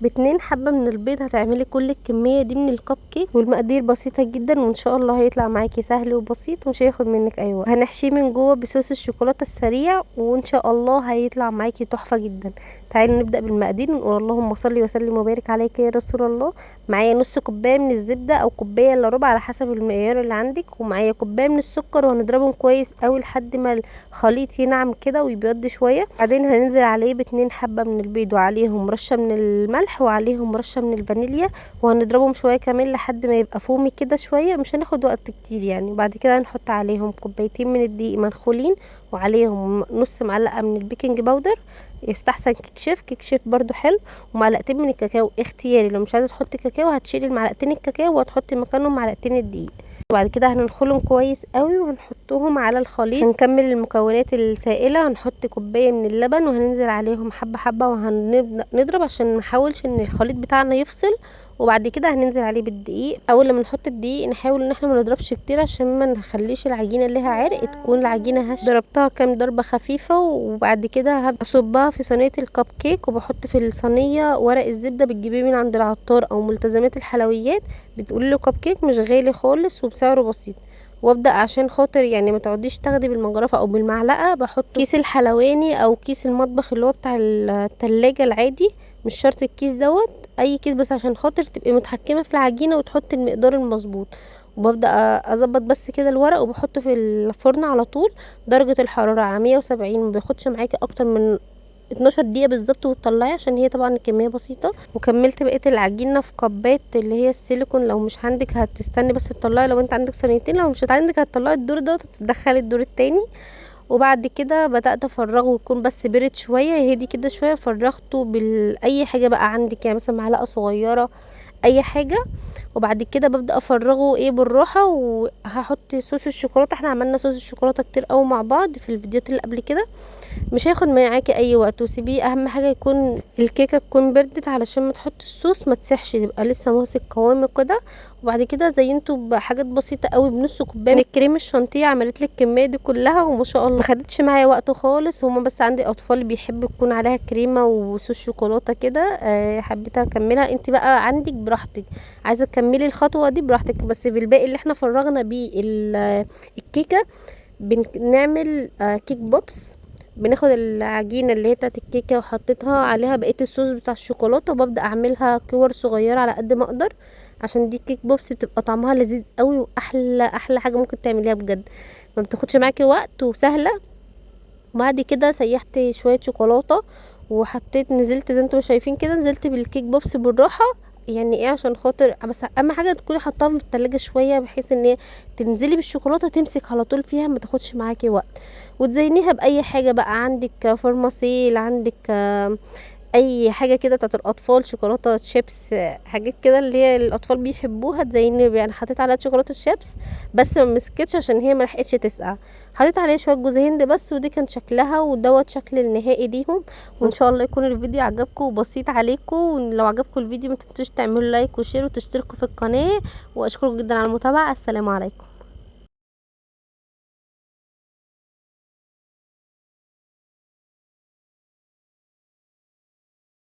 ب2 حبة من البيض هتعملي كل الكمية دي من الكب كيك، والمقادير بسيطة جدا وان شاء الله هيطلع معاكي سهل وبسيط ومش هياخد منك اي وقت. هنحشيه من جوه بصوص الشوكولاتة السريع وان شاء الله هيطلع معاكي تحفة جدا. تعالوا نبدأ بالمقادير ونقول اللهم صل وسلم وبارك عليك يا رسول الله. معايا نص كوباية من الزبدة او كوباية الا ربع على حسب المعيار اللي عندك، ومعايا كوباية من السكر، وهنضربهم كويس قوي لحد ما الخليط ينعم كده ويبيض شوية. بعدين هننزل عليه ب2 حبة من البيض وعليهم رشة من الملح وعليهم رشة من الفانيليا، وهنضربهم شوية كمان لحد ما يبقى فومي كده شوية، مش هناخد وقت كتير يعني. بعد كده هنحط عليهم كوبايتين من الدقيق منخولين، وعليهم نص معلقة من البيكنج باودر، يستحسن كيك شيف، كيك شيف برضو حلو، ومعلقتين من الكاكاو اختياري، لو مش عايزه تحطي كاكاو هتشيلي المعلقتين الكاكاو وهتحطي مكانهم معلقتين الدقيق. وبعد كده هننخلهم كويس قوي وهنحطهم على الخليط. هنكمل المكونات السائله، هنحط كوبايه من اللبن وهننزل عليهم حبه حبه وهنبدا نضرب عشان ما نحاولش ان الخليط بتاعنا يفصل. وبعد كده هننزل عليه بالدقيق. اول لما نحط الدقيق نحاول ان احنا ما نضربش كتير عشان ما نخليش العجينه اللي لها عرق تكون العجينه هشه. ضربتها كام ضربه خفيفه، وبعد كده هبقى اصبها في صينيه الكب كيك، وبحط في الصينيه ورق الزبده بتجيبيه من عند العطار او ملتزمات الحلويات، بتقولي له كب كيك مش غالي خالص وبسعره بسيط. وابدا عشان خاطر يعني ما تقعديش تاخدي بالمجرفه او بالمعلقه، بحط كيس الحلواني او كيس المطبخ اللي هو بتاع التلاجة العادي، مش شرط الكيس دوت، اي كيس بس عشان خاطر تبقي متحكمه في العجينه وتحطي المقدار المظبوط. وببدا اظبط بس كده الورق وبحطه في الفرن على طول، درجه الحراره على 170، ما بياخدش معاكي اكتر من 12 دقيقة بالظبط وتطلعي، عشان هي طبعا الكمية بسيطة. وكملت بقية العجينة في كبات اللي هي السيليكون، لو مش عندك هتستني بس تطلعي، لو انت عندك صينيتين، لو مش عندك هتطلعي الدور دوت وتدخلي الدور التاني. وبعد كده بدأت افرغه يكون بس برد شوية، هدي كده شوية، فرغته باي حاجة بقى عندك، يعني مثلا معلقة صغيرة اي حاجة. وبعد كده ببدأ افرغه بالراحة، وهحط صوص الشوكولاتة. احنا عملنا صوص الشوكولاتة كتير قوي مع بعض في الفيديوهات اللي قبل كده، مش هياخد معاكي اي وقت. وسيبيه، اهم حاجه يكون الكيكه تكون بردت علشان ما تحطي الصوص ما تسيحش، يبقى لسه ماسك قوامه كده. وبعد كده زينته بحاجات بسيطه قوي، بنص كوبايه من الكريم الشانتيه. عملت لك الكميه دي كلها وما شاء الله ما خدتش معايا وقت خالص. هما بس عندي اطفال بيحبوا يكون عليها كريمه وصوص شوكولاته كده، حبيت اكملها. انت بقى عندك براحتك، عايزه تكملي الخطوه دي براحتك. بس بالباقي اللي احنا فرغنا بيه الكيكه، بنعمل كيك بوبس. بناخد العجينه اللي هي بتاعت الكيكه وحطيتها عليها بقيه الصوص بتاع الشوكولاته، وببدا اعملها كور صغيره على قد ما اقدر، عشان دي كيك بوبس بتبقى طعمها لذيذ قوي، واحلى احلى حاجه ممكن تعمليها بجد، ما بتاخدش معاكي وقت وسهله. وبعد كده سيحت شويه شوكولاته وحطيت، نزلت زي انتم شايفين كده، نزلت بالكيك بوبس بالراحه. يعني ايه؟ عشان خاطر بس اهم حاجه تكوني حطاها في التلاجة شويه، بحيث ان هي تنزلي بالشوكولاته تمسك على طول فيها، ما تاخدش معاكي وقت. وتزينيها باي حاجه بقى عندك، فورماسيل عندك، اي حاجه كده بتاعت الاطفال، شوكولاته شيبس، حاجات كده اللي هي الاطفال بيحبوها تزيني بيها. انا حطيت عليها شوكولاته شيبس بس ما مسكتش عشان هي ما لحقتش تسقع. حطيت عليها شويه جوز هند بس، ودي كان شكلها ودوت شكل النهائي ليهم. وان شاء الله يكون الفيديو عجبكم وبسيط عليكم. لو عجبكم الفيديو ما تنسوش تعملوا لايك وشير وتشتركوا في القناه، واشكركم جدا على المتابعه. السلام عليكم.